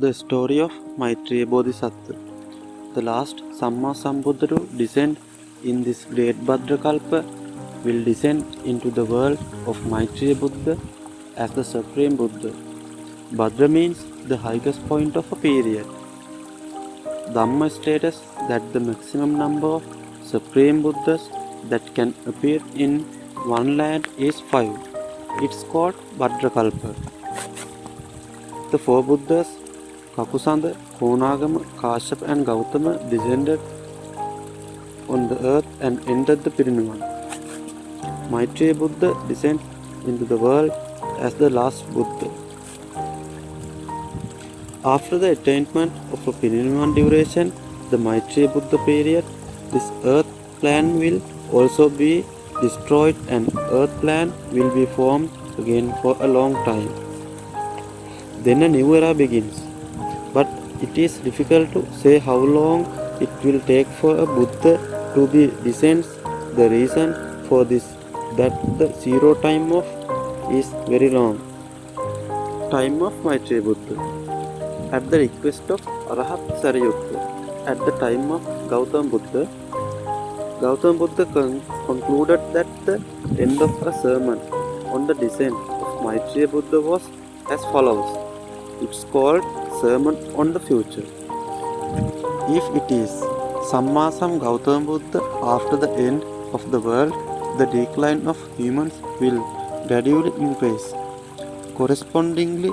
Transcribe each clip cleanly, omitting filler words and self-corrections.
The story of Maitreya Bodhisattva. The last Samma Sambuddha to descend in this great Bhadrakalpa will descend into the world of Maitreya Buddha as the Supreme Buddha. Bhadra means the highest point of a period. Dhamma states that the maximum number of Supreme Buddhas that can appear in one land is 5. It's called Bhadrakalpa. The 4 Buddhas, Kakusanda, Konagama, Kashyapa and Gautama descended on the earth and entered the Pirinirvana. Maitreya Buddha descends into the world as the last Buddha. After the attainment of a Pirinirvana duration, the Maitreya Buddha period, this earth plan will also be destroyed and earth plan will be formed again for a long time. Then a new era begins. But it is difficult to say how long it will take for a Buddha to be descends. The reason for this that the zero time of is very long. Time of Maitreya Buddha. At the request of Arahat Sarayutta, at the time of Gautam Buddha concluded that the end of a sermon on the descent of Maitreya Buddha was as follows. It's called Sermon on the Future. If it is Sammasam Gautam Buddha after the end of the world, the decline of humans will gradually increase. Correspondingly,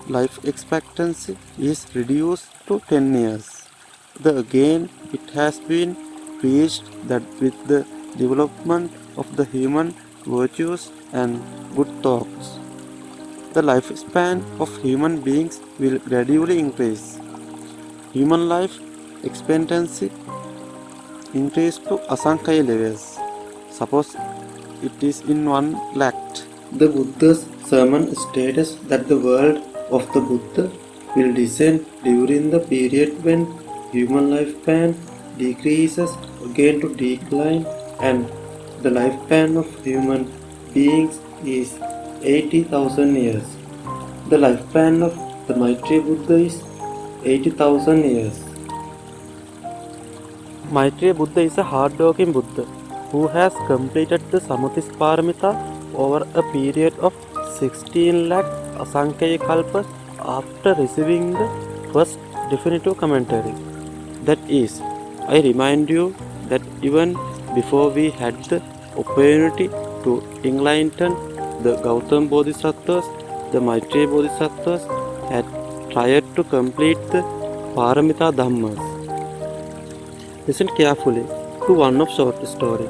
life expectancy is reduced to 10 years. Again, it has been preached that with the development of the human virtues and good thoughts, the lifespan of human beings will gradually increase. Human life expectancy increase to asankhya levels. Suppose it is in 1 lakh. The Buddha's sermon states that the world of the Buddha will descend during the period when human lifespan decreases again to decline and the lifespan of human beings is 80,000 years. The lifespan of the Maitreya Buddha is 80,000 years. Maitreya Buddha is a hard-working Buddha who has completed the Samutis Paramita over a period of 16 lakh asankhya kalpas after receiving the first definitive commentary. That is, I remind you that even before we had the opportunity to enlighten the Gautam Bodhisattvas, the Maitreya Bodhisattvas had tried to complete the Paramita Dhammas. Listen carefully to one of short story.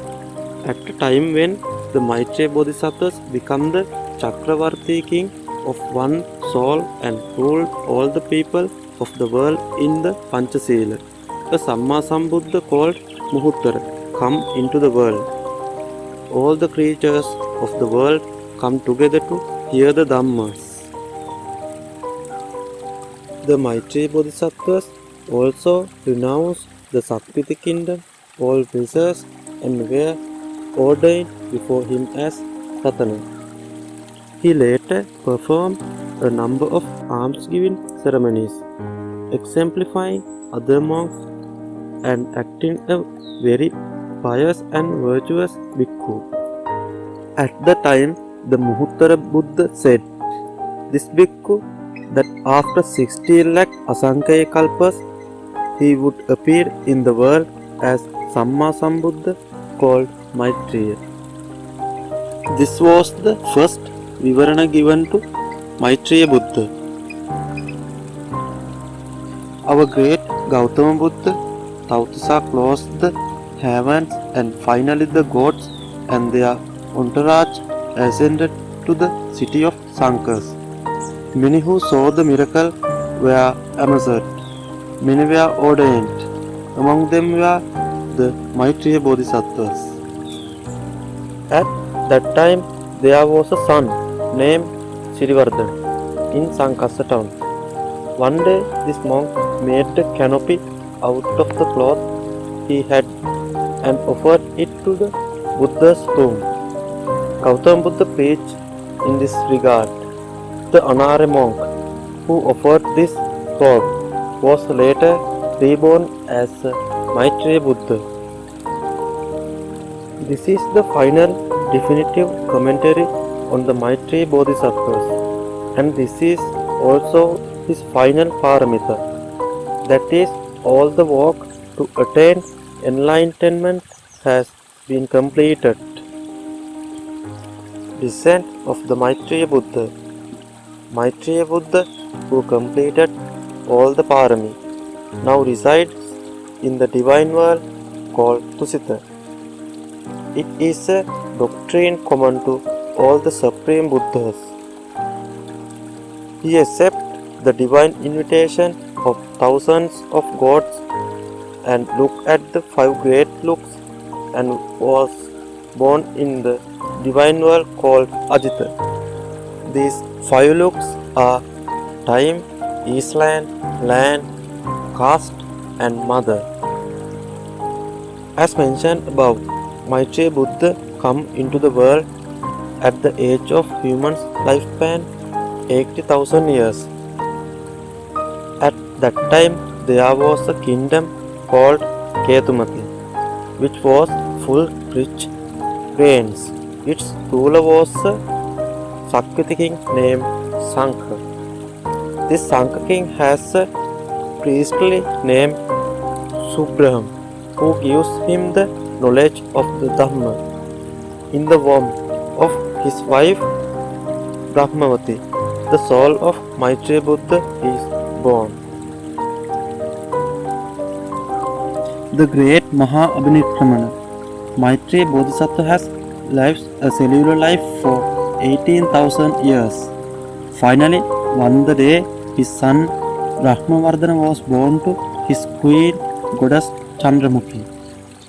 At the time when the Maitreya Bodhisattvas became the Chakravarti king of one soul and ruled all the people of the world in the Panchasila, a Samma Sambuddha called Muhuttara come into the world. All the creatures of the world come together to hear the Dhammas. The Maitreya Bodhisattvas also renounced the Sakkviti kingdom, all pleasures, and were ordained before him as Ratana. He later performed a number of almsgiving ceremonies, exemplifying other monks and acting a very pious and virtuous bhikkhu. At the time, the Muhuttara Buddha said, this bhikkhu, that after 16 lakh asankhya kalpas, he would appear in the world as Samma Sambuddha called Maitreya. This was the first vivarana given to Maitreya Buddha. Our great Gautama Buddha Tautisa closed the heavens and finally the gods and their entourage ascended to the city of Sankas. Many who saw the miracle were amazed. Many were ordained. Among them were the Maitreya Bodhisattvas. At that time there was a son named Sirivardhana in Sankasa town. One day this monk made a canopy out of the cloth he had and offered it to the Buddha's tomb. Gautama Buddha preached in this regard. The Anare monk who offered this form, was later reborn as Maitreya Buddha. This is the final definitive commentary on the Maitreya Bodhisattvas, and this is also his final paramita, that is, all the work to attain enlightenment has been completed. Descent of the Maitreya Buddha. Maitreya Buddha, who completed all the parami, now resides in the divine world called Tusita. It is a doctrine common to all the Supreme Buddhas. He accepts the divine invitation of thousands of gods and looked at the 5 great looks and was born in the divine world called Ajita. These 5 looks are time, Eastland, land, caste and mother. As mentioned above, Maitreya Buddha come into the world at the age of human's lifespan 80,000 years. At that time there was a kingdom called ဃᴏᴘᴇ, which was full rich grains. Its ruler was a Sakyati king named ᴠᴏ. This ᴠᴏ king has a priestly named sᴜභsᴄʀɪévᴇ, who gives him the knowledge of the Dhamma. In the womb of his wife Brahmavati, the soul of Maitreya Buddha is born. The great Maha-abhinikkramana. Maitreya Bodhisattva has lived a cellular life for 18,000 years. Finally, one day, his son Brahmavardhana was born to his queen goddess Chandramukhi.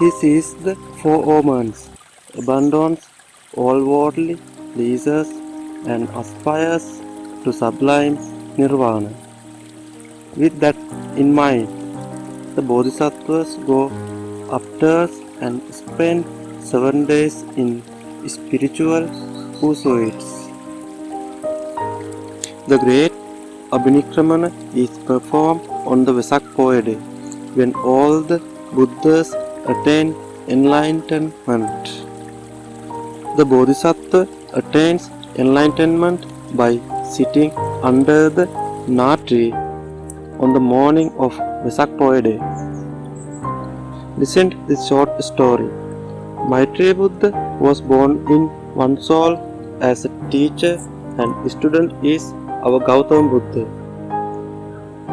He sees the 4 omens, abandons all worldly pleasures and aspires to sublime nirvana. With that in mind, the Bodhisattvas go upstairs and spend 7 days in spiritual pursuits. The great Abhinikramana is performed on the Vesak Poede, when all the Buddhas attain enlightenment. The Bodhisattva attains enlightenment by sitting under the Na tree on the morning of Vesak Poede. Listen to this short story. Maitreya Buddha was born in one soul as a teacher, and student is our Gautam Buddha.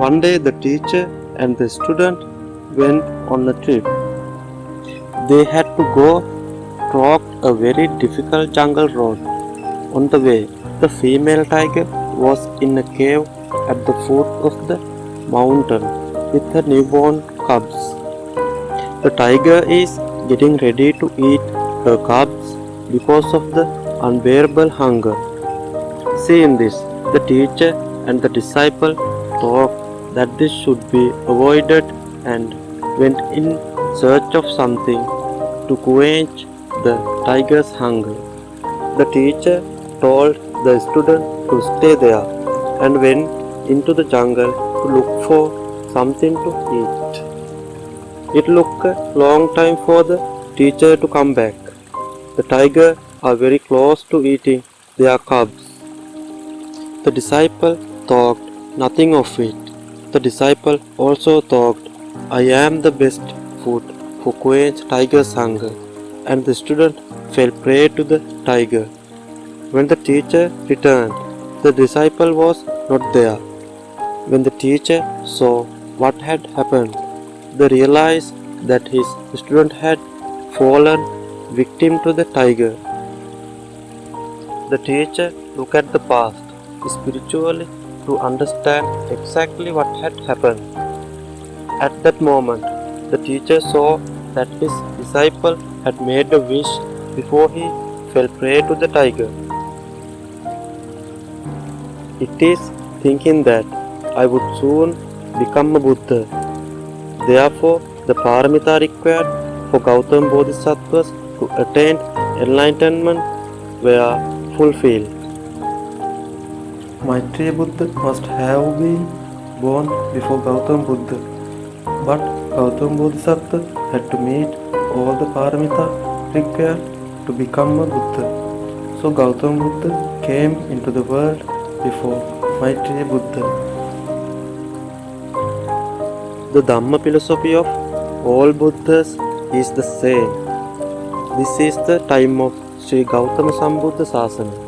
One day the teacher and the student went on a trip. They had to go through a very difficult jungle road. On the way, the female tiger was in a cave at the foot of the mountain with her newborn cubs. The tiger is getting ready to eat her cubs because of the unbearable hunger. Seeing this, the teacher and the disciple thought that this should be avoided and went in search of something to quench the tiger's hunger. The teacher told the student to stay there and went into the jungle to look for something to eat. It took a long time for the teacher to come back. The tiger are very close to eating their cubs. The disciple thought nothing of it. The disciple also thought, I am the best food for quench tiger's hunger, and the student fell prey to the tiger. When the teacher returned, the disciple was not there. When the teacher saw what had happened, they realized that his student had fallen victim to the tiger. The teacher looked at the past spiritually to understand exactly what had happened. At that moment, the teacher saw that his disciple had made a wish before he fell prey to the tiger. It is thinking that I would soon become a Buddha. Therefore, the paramita required for Gautam Bodhisattvas to attain enlightenment were fulfilled. Maitreya Buddha must have been born before Gautama Buddha, but Gautama Bodhisattva had to meet all the paramita required to become a Buddha. So Gautama Buddha came into the world before Maitreya Buddha. The Dhamma philosophy of all Buddhas is the same. This is the time of Sri Gautama Sambuddha Sasana.